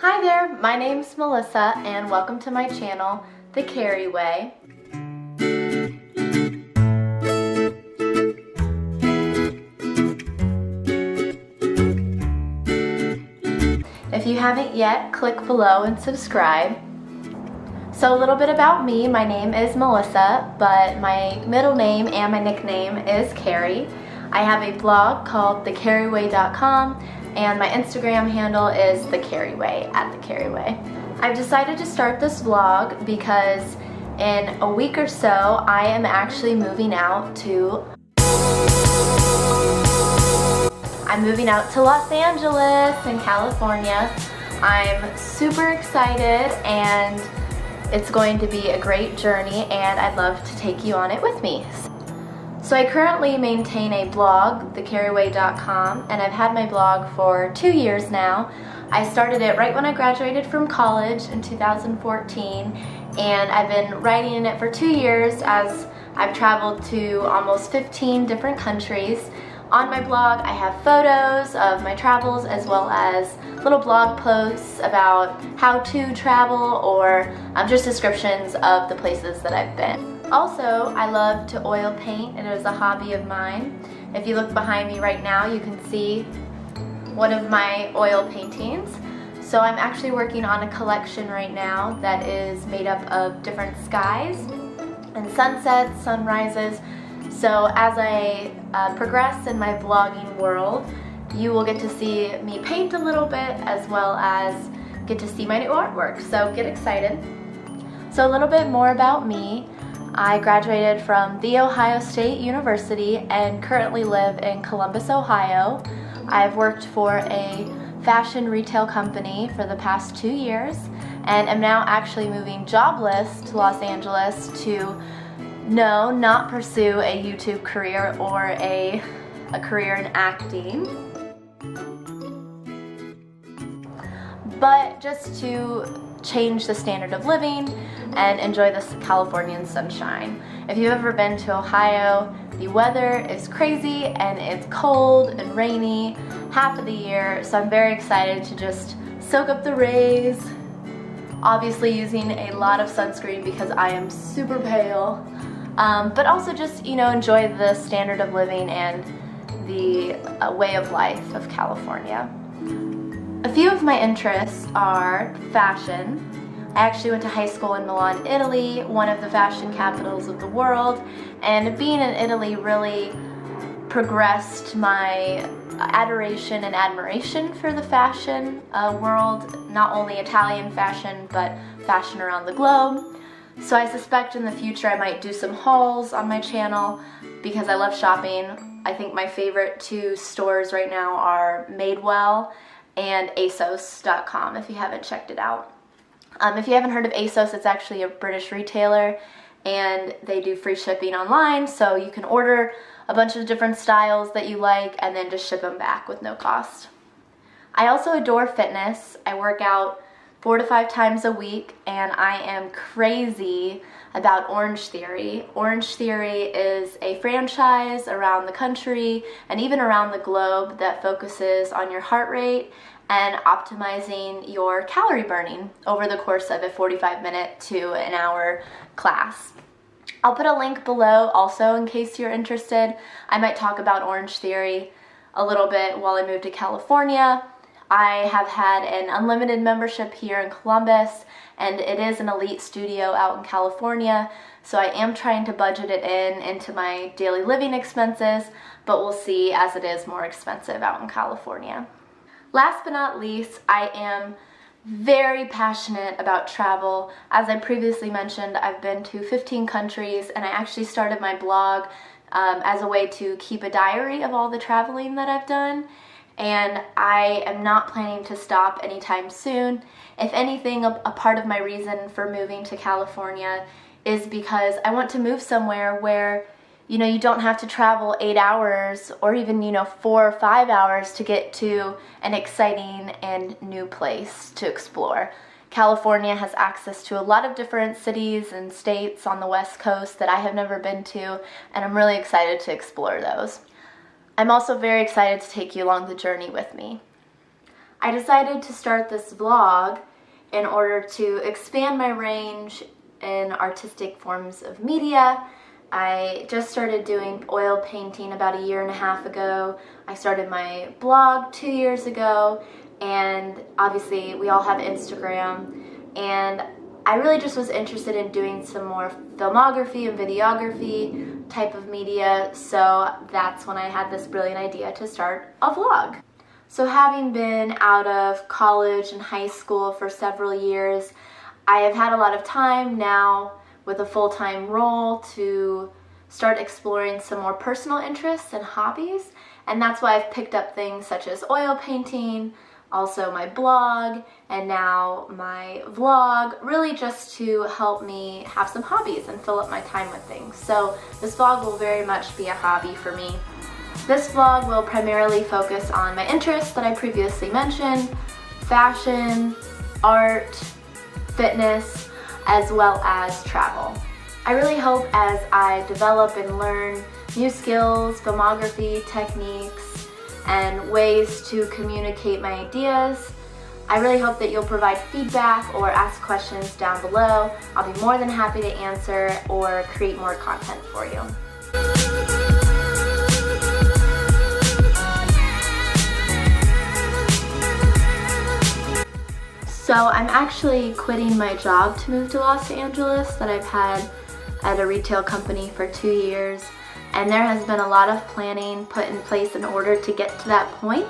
Hi there, my name's Melissa and welcome to my channel, The Carrie Way. If you haven't yet, click below and subscribe. So a little bit about me, my name is Melissa, but my middle name and my nickname is Carrie. I have a blog called thecarrieway.com and my Instagram handle is thecarrieway, @thecarrieway. I've decided to start this vlog because in a week or so I am actually moving out to Los Angeles in California. I'm super excited and it's going to be a great journey and I'd love to take you on it with me. So I currently maintain a blog, thecarrieway.com, and I've had my blog for 2 years now. I started it right when I graduated from college in 2014, and I've been writing in it for 2 years as I've traveled to almost 15 different countries. On my blog, I have photos of my travels as well as little blog posts about how to travel or just descriptions of the places that I've been. Also, I love to oil paint. It is a hobby of mine. If you look behind me right now, you can see one of my oil paintings. So I'm actually working on a collection right now that is made up of different skies and sunsets, sunrises. So as I progress in my blogging world, you will get to see me paint a little bit as well as get to see my new artwork. So get excited. So a little bit more about me. I graduated from The Ohio State University and currently live in Columbus, Ohio. I've worked for a fashion retail company for the past 2 years and am now actually moving jobless to Los Angeles to not pursue a YouTube career or a career in acting, but just to change the standard of living and enjoy this Californian sunshine. If you've ever been to Ohio, the weather is crazy and it's cold and rainy half of the year, so I'm very excited to just soak up the rays, obviously using a lot of sunscreen because I am super pale, but also just enjoy the standard of living and the way of life of California. A few of my interests are fashion. I actually went to high school in Milan, Italy, one of the fashion capitals of the world, and being in Italy really progressed my adoration and admiration for the fashion world, not only Italian fashion, but fashion around the globe. So I suspect in the future I might do some hauls on my channel because I love shopping. I think my favorite 2 stores right now are Madewell and ASOS.com if you haven't checked it out. If you haven't heard of ASOS, it's actually a British retailer and they do free shipping online, so you can order a bunch of different styles that you like and then just ship them back with no cost. I also adore fitness. I work out 4 to 5 times a week and I am crazy about Orange Theory. Orange Theory is a franchise around the country and even around the globe that focuses on your heart rate and optimizing your calorie burning over the course of a 45-minute to an hour class. I'll put a link below also in case you're interested. I might talk about Orange Theory a little bit while I move to California. I have had an unlimited membership here in Columbus and it is an elite studio out in California, so I am trying to budget it into my daily living expenses, but we'll see as it is more expensive out in California. Last but not least, I am very passionate about travel. As I previously mentioned, I've been to 15 countries and I actually started my blog as a way to keep a diary of all the traveling that I've done. And I am not planning to stop anytime soon. If anything, a part of my reason for moving to California is because I want to move somewhere where you don't have to travel 8 hours or even 4 or 5 hours to get to an exciting and new place to explore. California has access to a lot of different cities and states on the West Coast that I have never been to, and I'm really excited to explore those. I'm also very excited to take you along the journey with me. I decided to start this vlog in order to expand my range in artistic forms of media. I just started doing oil painting about 1.5 years ago. I started my blog 2 years ago, and obviously we all have Instagram, and I really just was interested in doing some more filmography and videography type of media, so that's when I had this brilliant idea to start a vlog. So having been out of college and high school for several years, I have had a lot of time now with a full-time role to start exploring some more personal interests and hobbies, and that's why I've picked up things such as oil painting, also my blog, and now my vlog, really just to help me have some hobbies and fill up my time with things. So this vlog will very much be a hobby for me. This vlog will primarily focus on my interests that I previously mentioned: fashion, art, fitness, as well as travel. I really hope as I develop and learn new skills, filmography, techniques, and ways to communicate my ideas, I really hope that you'll provide feedback or ask questions down below. I'll be more than happy to answer or create more content for you. So I'm actually quitting my job to move to Los Angeles that I've had at a retail company for 2 years, and there has been a lot of planning put in place in order to get to that point,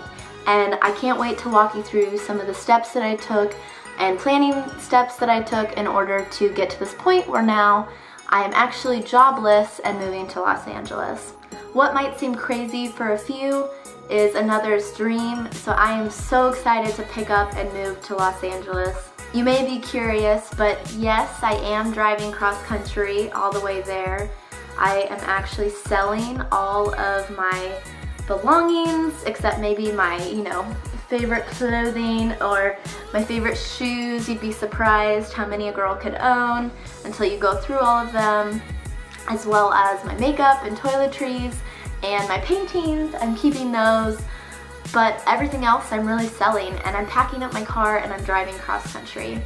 and I can't wait to walk you through some of the steps that I took and planning steps that I took in order to get to this point where now I am actually jobless and moving to Los Angeles. What might seem crazy for a few is another's dream, so I am so excited to pick up and move to Los Angeles. You may be curious, but yes, I am driving cross country all the way there. I am actually selling all of my belongings, except maybe my, favorite clothing or my favorite shoes. You'd be surprised how many a girl could own until you go through all of them, as well as my makeup and toiletries and my paintings. I'm keeping those, but everything else I'm really selling, and I'm packing up my car and I'm driving cross country.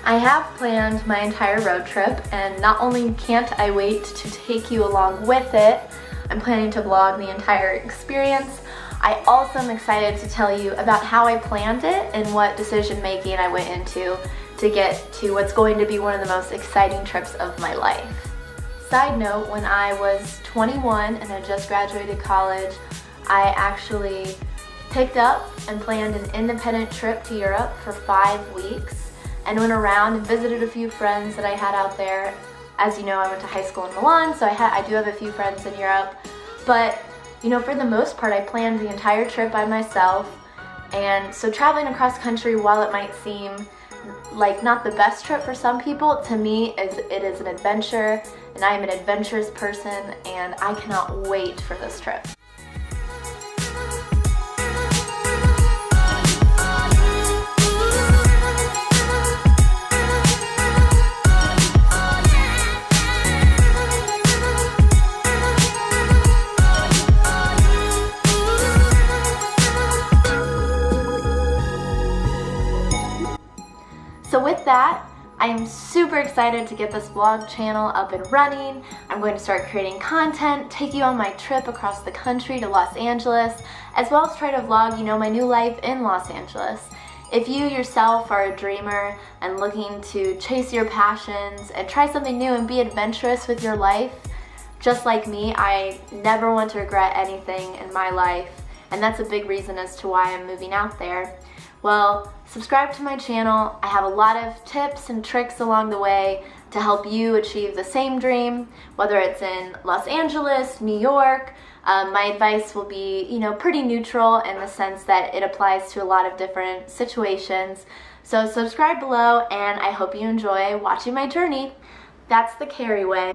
I have planned my entire road trip, and not only can't I wait to take you along with it, I'm planning to vlog the entire experience. I also am excited to tell you about how I planned it and what decision making I went into to get to what's going to be one of the most exciting trips of my life. Side note, when I was 21 and had just graduated college, I actually picked up and planned an independent trip to Europe for 5 weeks and went around and visited a few friends that I had out there. As you know, I went to high school in Milan, so I do have a few friends in Europe, but for the most part I planned the entire trip by myself. And so traveling across country, while it might seem like not the best trip for some people, to me it is an adventure, and I am an adventurous person, and I cannot wait for this trip. So with that, I am super excited to get this vlog channel up and running. I'm going to start creating content, take you on my trip across the country to Los Angeles, as well as try to vlog, my new life in Los Angeles. If you yourself are a dreamer and looking to chase your passions and try something new and be adventurous with your life, just like me, I never want to regret anything in my life, and that's a big reason as to why I'm moving out there. Well, subscribe to my channel. I have a lot of tips and tricks along the way to help you achieve the same dream, whether it's in Los Angeles, New York. My advice will be, pretty neutral in the sense that it applies to a lot of different situations. So subscribe below, and I hope you enjoy watching my journey. That's the Carrie way.